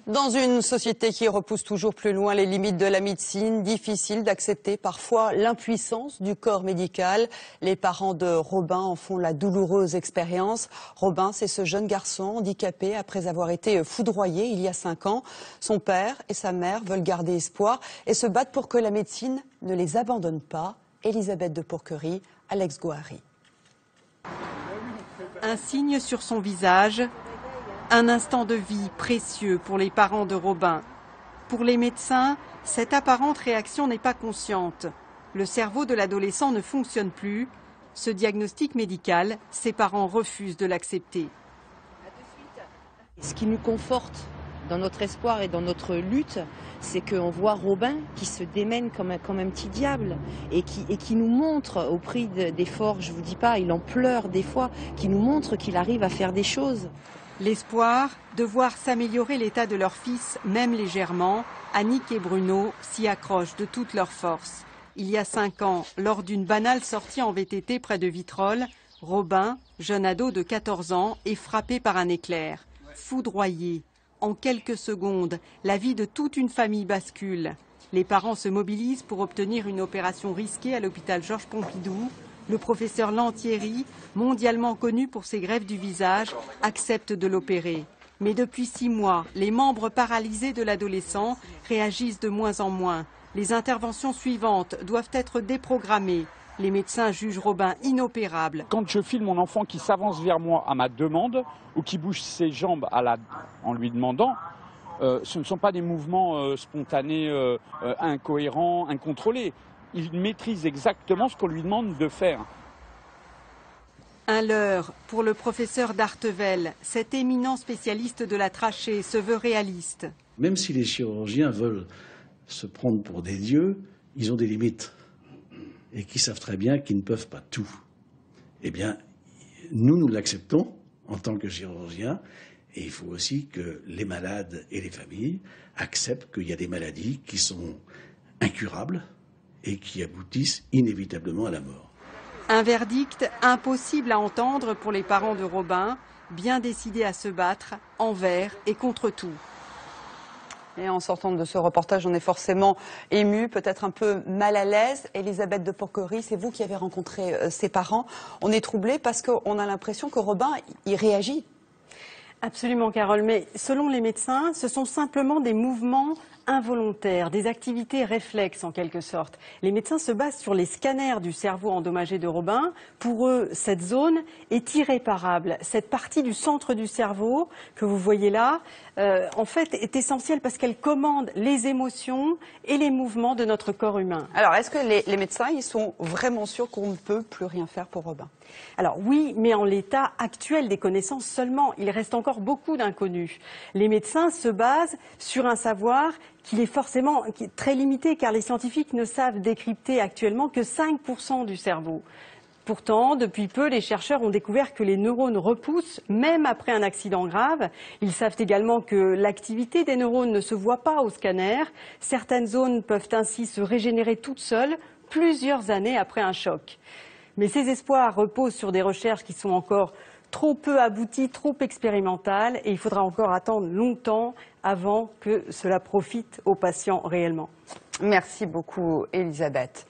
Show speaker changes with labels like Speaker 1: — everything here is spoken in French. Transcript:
Speaker 1: Dans une société qui repousse toujours plus loin les limites de la médecine, difficile d'accepter parfois l'impuissance du corps médical. Les parents de Robin en font la douloureuse expérience. Robin, c'est ce jeune garçon handicapé après avoir été foudroyé il y a 5 ans. Son père et sa mère veulent garder espoir et se battent pour que la médecine ne les abandonne pas. Elisabeth de Pourquerie, Alex Gohary.
Speaker 2: Un signe sur son visage. Un instant de vie précieux pour les parents de Robin. Pour les médecins, cette apparente réaction n'est pas consciente. Le cerveau de l'adolescent ne fonctionne plus. Ce diagnostic médical, ses parents refusent de l'accepter.
Speaker 3: Ce qui nous conforte dans notre espoir et dans notre lutte, c'est qu'on voit Robin qui se démène comme un petit diable et qui nous montre au prix d'efforts, je ne vous dis pas, il en pleure des fois, qui nous montre qu'il arrive à faire des choses.
Speaker 2: L'espoir de voir s'améliorer l'état de leur fils, même légèrement, Annick et Bruno s'y accrochent de toutes leurs forces. Il y a 5 ans, lors d'une banale sortie en VTT près de Vitrolles, Robin, jeune ado de 14 ans, est frappé par un éclair. Foudroyé. En quelques secondes, la vie de toute une famille bascule. Les parents se mobilisent pour obtenir une opération risquée à l'hôpital Georges Pompidou. Le professeur Lantieri, mondialement connu pour ses greffes du visage, accepte de l'opérer. Mais depuis 6 mois, les membres paralysés de l'adolescent réagissent de moins en moins. Les interventions suivantes doivent être déprogrammées. Les médecins jugent Robin inopérable.
Speaker 4: Quand je filme mon enfant qui s'avance vers moi à ma demande ou qui bouge ses jambes en lui demandant, ce ne sont pas des mouvements spontanés, incohérents, incontrôlés. Il maîtrise exactement ce qu'on lui demande de faire.
Speaker 2: Un leurre pour le professeur d'Artevel. Cet éminent spécialiste de la trachée se veut réaliste.
Speaker 5: Même si les chirurgiens veulent se prendre pour des dieux, ils ont des limites. Et qui savent très bien qu'ils ne peuvent pas tout. Eh bien, nous l'acceptons en tant que chirurgiens. Et il faut aussi que les malades et les familles acceptent qu'il y a des maladies qui sont incurables et qui aboutissent inévitablement à la mort.
Speaker 2: Un verdict impossible à entendre pour les parents de Robin, bien décidés à se battre envers et contre tout.
Speaker 1: Et en sortant de ce reportage, on est forcément ému, peut-être un peu mal à l'aise. Elisabeth de Pourquerie, c'est vous qui avez rencontré ses parents. On est troublé parce qu'on a l'impression que Robin, il réagit.
Speaker 2: Absolument, Carole. Mais selon les médecins, ce sont simplement des mouvements involontaires, des activités réflexes en quelque sorte. Les médecins se basent sur les scanners du cerveau endommagé de Robin. Pour eux, cette zone est irréparable. Cette partie du centre du cerveau que vous voyez là, en fait, est essentielle parce qu'elle commande les émotions et les mouvements de notre corps humain.
Speaker 1: Alors, est-ce que les médecins, ils sont vraiment sûrs qu'on ne peut plus rien faire pour Robin?
Speaker 2: Alors oui, mais en l'état actuel des connaissances seulement. Il reste encore beaucoup d'inconnus. Les médecins se basent sur un savoir qui est très limité, car les scientifiques ne savent décrypter actuellement que 5% du cerveau. Pourtant, depuis peu, les chercheurs ont découvert que les neurones repoussent, même après un accident grave. Ils savent également que l'activité des neurones ne se voit pas au scanner. Certaines zones peuvent ainsi se régénérer toutes seules, plusieurs années après un choc. Mais ces espoirs reposent sur des recherches qui sont encore trop peu abouties, trop expérimentales, et il faudra encore attendre longtemps avant que cela profite aux patients réellement.
Speaker 1: Merci beaucoup, Elisabeth.